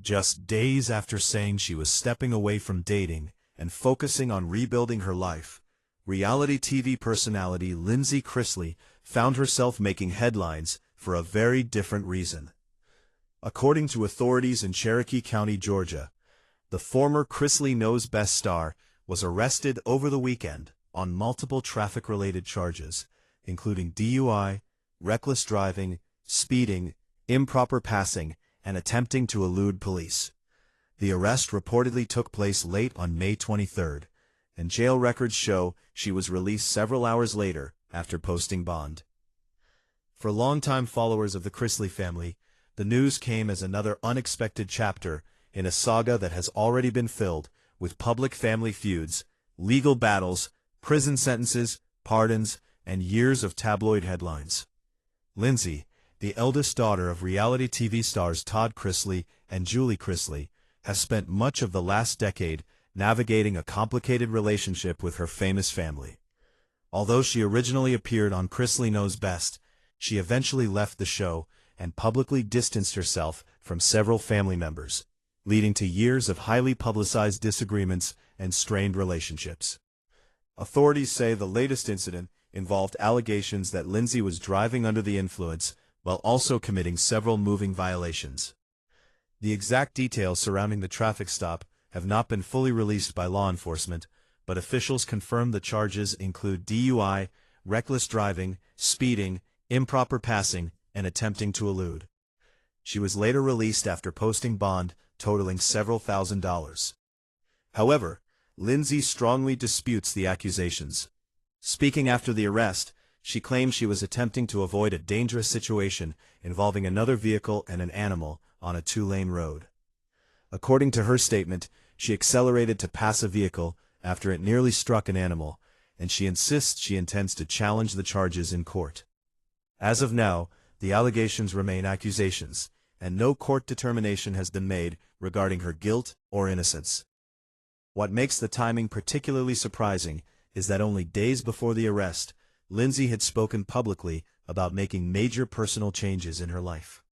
Just days after saying she was stepping away from dating and focusing on rebuilding her life, reality TV personality Lindsie Chrisley found herself making headlines for a very different reason. According to authorities in Cherokee County, Georgia, the former Chrisley Knows Best star was arrested over the weekend on multiple traffic-related charges, including DUI, reckless driving, speeding, improper passing, and attempting to elude police. The arrest reportedly took place late on May 23, and jail records show she was released several hours later after posting bond. For longtime followers of the Chrisley family, the news came as another unexpected chapter in a saga that has already been filled with public family feuds, legal battles, prison sentences, pardons, and years of tabloid headlines. Lindsie, the eldest daughter of reality TV stars Todd Chrisley and Julie Chrisley, has spent much of the last decade navigating a complicated relationship with her famous family. Although she originally appeared on Chrisley Knows Best, she eventually left the show and publicly distanced herself from several family members, leading to years of highly publicized disagreements and strained relationships. Authorities say the latest incident involved allegations that Lindsie was driving under the influence while also committing several moving violations. The exact details surrounding the traffic stop have not been fully released by law enforcement, but officials confirm the charges include DUI, reckless driving, speeding, improper passing, and attempting to elude. She was later released after posting bond totaling several $1,000s. However, Lindsie strongly disputes the accusations. Speaking after the arrest, she claims she was attempting to avoid a dangerous situation involving another vehicle and an animal on a two-lane road. According to her statement, she accelerated to pass a vehicle after it nearly struck an animal, and she insists she intends to challenge the charges in court. As of now, the allegations remain accusations, and no court determination has been made regarding her guilt or innocence. What makes the timing particularly surprising is that only days before the arrest, Lindsie had spoken publicly about making major personal changes in her life.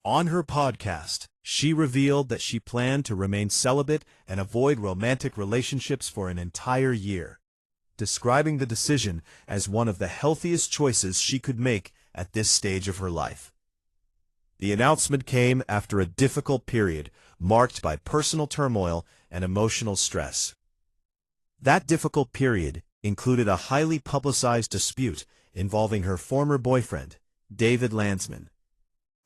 On her podcast, she revealed that she planned to remain celibate and avoid romantic relationships for an entire year, describing the decision as one of the healthiest choices she could make at this stage of her life. The announcement came after a difficult period marked by personal turmoil and emotional stress. That difficult period included a highly publicized dispute involving her former boyfriend, David Landsman.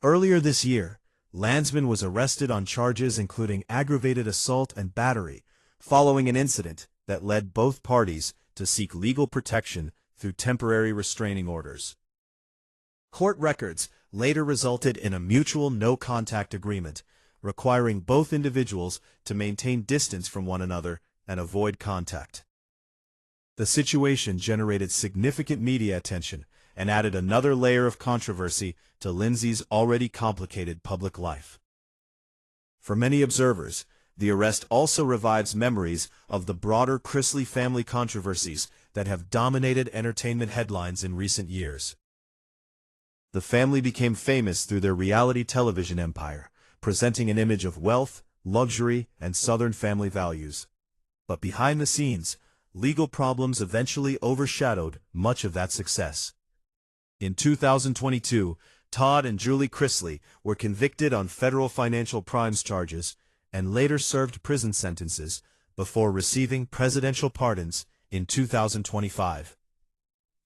Earlier this year, Landsman was arrested on charges including aggravated assault and battery, following an incident that led both parties to seek legal protection through temporary restraining orders. Court records later resulted in a mutual no-contact agreement, requiring both individuals to maintain distance from one another and avoid contact. The situation generated significant media attention and added another layer of controversy to Lindsie's already complicated public life. For many observers, the arrest also revives memories of the broader Chrisley family controversies that have dominated entertainment headlines in recent years. The family became famous through their reality television empire, presenting an image of wealth, luxury, and Southern family values. But behind the scenes, legal problems eventually overshadowed much of that success. In 2022, Todd and Julie Chrisley were convicted on federal financial crimes charges and later served prison sentences before receiving presidential pardons in 2025.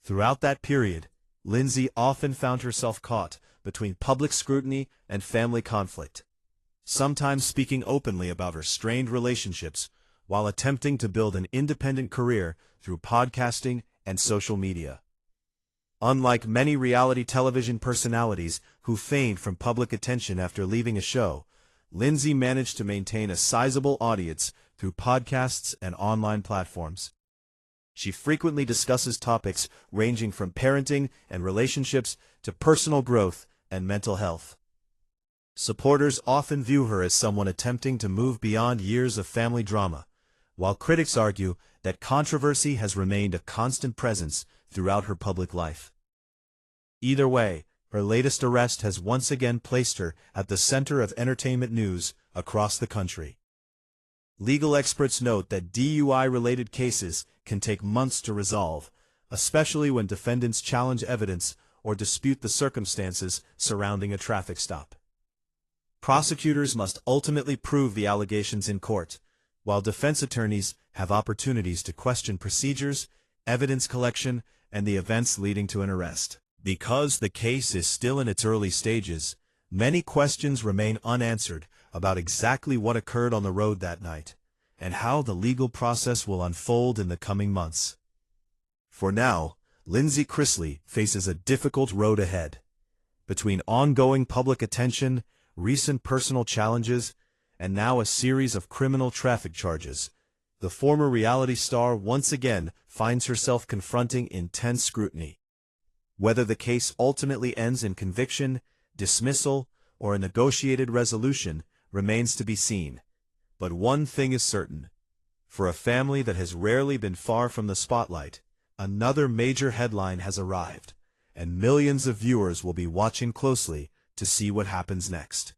Throughout that period, Lindsie often found herself caught between public scrutiny and family conflict, sometimes speaking openly about her strained relationships while attempting to build an independent career through podcasting and social media. Unlike many reality television personalities who feigned from public attention after leaving a show, Lindsie managed to maintain a sizable audience through podcasts and online platforms. She frequently discusses topics ranging from parenting and relationships to personal growth and mental health. Supporters often view her as someone attempting to move beyond years of family drama, while critics argue that controversy has remained a constant presence throughout her public life. Either way, Her latest arrest has once again placed her at the center of entertainment news across the country. Legal experts note that DUI-related cases can take months to resolve, especially when defendants challenge evidence or dispute the circumstances surrounding a traffic stop. Prosecutors must ultimately prove the allegations in court, while defense attorneys have opportunities to question procedures, evidence collection, and the events leading to an arrest. Because the case is still in its early stages, many questions remain unanswered about exactly what occurred on the road that night, and how the legal process will unfold in the coming months. For now, Lindsie Chrisley faces a difficult road ahead. Between ongoing public attention, recent personal challenges, and now a series of criminal traffic charges, the former reality star once again finds herself confronting intense scrutiny. Whether the case ultimately ends in conviction, dismissal, or a negotiated resolution remains to be seen. But one thing is certain. For a family that has rarely been far from the spotlight, another major headline has arrived, and millions of viewers will be watching closely to see what happens next.